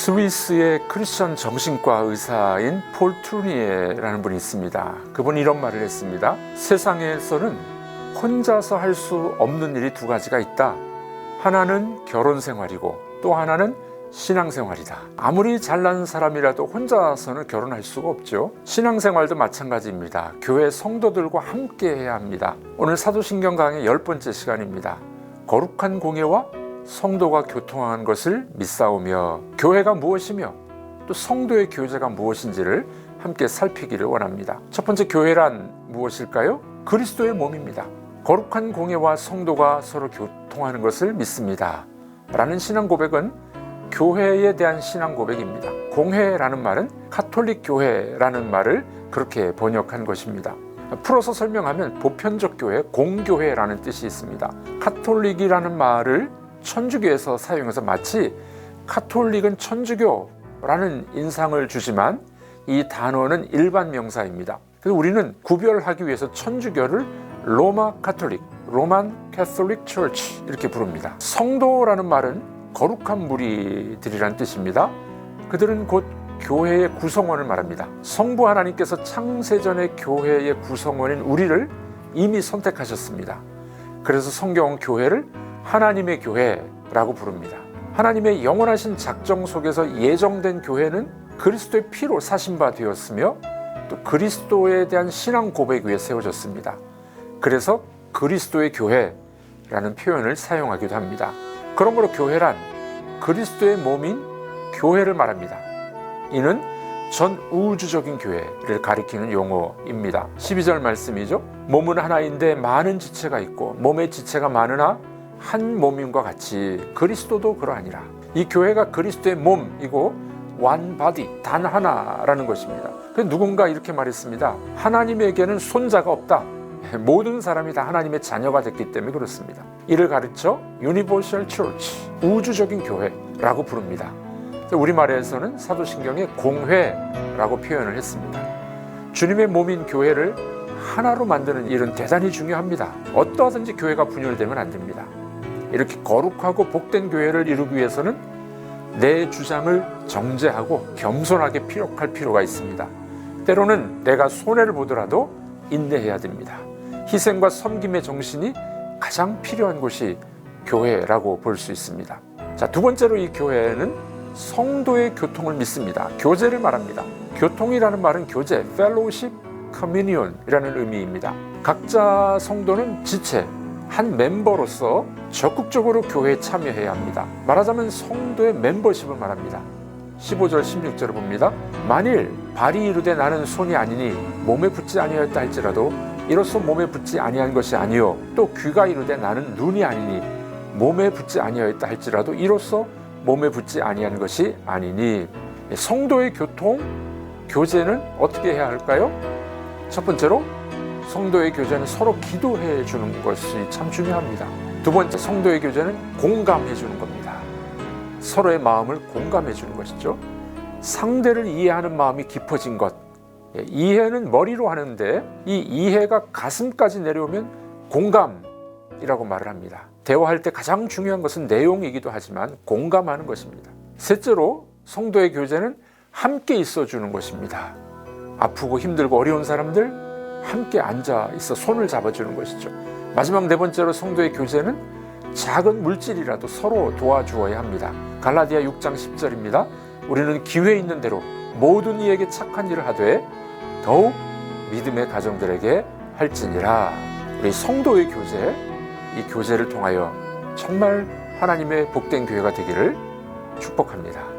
스위스의 크리스천 정신과 의사인 폴 트루니에라는 분이 있습니다. 그분이 이런 말을 했습니다. 세상에서는 혼자서 할 수 없는 일이 두 가지가 있다. 하나는 결혼 생활이고 또 하나는 신앙생활이다. 아무리 잘난 사람이라도 혼자서는 결혼할 수가 없죠. 신앙생활도 마찬가지입니다. 교회 성도들과 함께 해야 합니다. 오늘 사도신경 강의 10번째 시간입니다. 거룩한 공예와 성도가 교통하는 것을 믿사오며, 교회가 무엇이며 또 성도의 교제가 무엇인지를 함께 살피기를 원합니다. 첫 번째, 교회란 무엇일까요? 그리스도의 몸입니다. 거룩한 공예와 성도가 서로 교통하는 것을 믿습니다 라는 신앙 고백은 교회에 대한 신앙 고백입니다. 공회라는 말은 카톨릭 교회라는 말을 그렇게 번역한 것입니다. 풀어서 설명하면 보편적 교회, 공교회라는 뜻이 있습니다. 카톨릭이라는 말을 천주교에서 사용해서 마치 카톨릭은 천주교라는 인상을 주지만 이 단어는 일반 명사입니다. 그래서 우리는 구별하기 위해서 천주교를 로마 카톨릭, 로만 캐톨릭 처치 이렇게 부릅니다. 성도라는 말은 거룩한 무리들이란 뜻입니다. 그들은 곧 교회의 구성원을 말합니다. 성부 하나님께서 창세전의 교회의 구성원인 우리를 이미 선택하셨습니다. 그래서 성경은 교회를 하나님의 교회라고 부릅니다. 하나님의 영원하신 작정 속에서 예정된 교회는 그리스도의 피로 사신 바 되었으며 또 그리스도에 대한 신앙 고백 위에 세워졌습니다. 그래서 그리스도의 교회라는 표현을 사용하기도 합니다. 그러므로 교회란 그리스도의 몸인 교회를 말합니다. 이는 전 우주적인 교회를 가리키는 용어입니다. 12절 말씀이죠. 몸은 하나인데 많은 지체가 있고 몸의 지체가 많으나 한 몸임과 같이 그리스도도 그러하니라. 이 교회가 그리스도의 몸이고 one body, 단 하나라는 것입니다. 그래서 누군가 이렇게 말했습니다. 하나님에게는 손자가 없다. 모든 사람이 다 하나님의 자녀가 됐기 때문에 그렇습니다. 이를 가르쳐 Universal Church, 우주적인 교회라고 부릅니다. 우리말에서는 사도신경에 공회라고 표현을 했습니다. 주님의 몸인 교회를 하나로 만드는 일은 대단히 중요합니다. 어떠하든지 교회가 분열되면 안 됩니다. 이렇게 거룩하고 복된 교회를 이루기 위해서는 내 주장을 정제하고 겸손하게 피력할 필요가 있습니다. 때로는 내가 손해를 보더라도 인내해야 됩니다. 희생과 섬김의 정신이 가장 필요한 곳이 교회라고 볼 수 있습니다. 자, 두 번째로 이 교회는 성도의 교통을 믿습니다. 교제를 말합니다. 교통이라는 말은 교제, fellowship, communion이라는 의미입니다. 각자 성도는 지체, 한 멤버로서 적극적으로 교회에 참여해야 합니다. 말하자면 성도의 멤버십을 말합니다. 15절 16절을 봅니다. 만일 발이 이르되 나는 손이 아니니 몸에 붙지 아니하였다 할지라도 이로써 몸에 붙지 아니한 것이 아니요, 또 귀가 이르되 나는 눈이 아니니 몸에 붙지 아니하였다 할지라도 이로써 몸에 붙지 아니한 것이 아니니. 성도의 교통, 교제는 어떻게 해야 할까요? 첫 번째로 성도의 교제는 서로 기도해 주는 것이 참 중요합니다. 두 번째, 성도의 교제는 공감해 주는 겁니다. 서로의 마음을 공감해 주는 것이죠. 상대를 이해하는 마음이 깊어진 것, 이해는 머리로 하는데 이 이해가 가슴까지 내려오면 공감이라고 말을 합니다. 대화할 때 가장 중요한 것은 내용이기도 하지만 공감하는 것입니다. 셋째로 성도의 교제는 함께 있어주는 것입니다. 아프고 힘들고 어려운 사람들 함께 앉아 있어 손을 잡아주는 것이죠. 마지막 네 번째로 성도의 교제는 작은 물질이라도 서로 도와주어야 합니다. 갈라디아 6장 10절입니다. 우리는 기회 있는 대로 모든 이에게 착한 일을 하되 더욱 믿음의 가정들에게 할지니라. 우리 성도의 교제, 이 교제를 통하여 정말 하나님의 복된 교회가 되기를 축복합니다.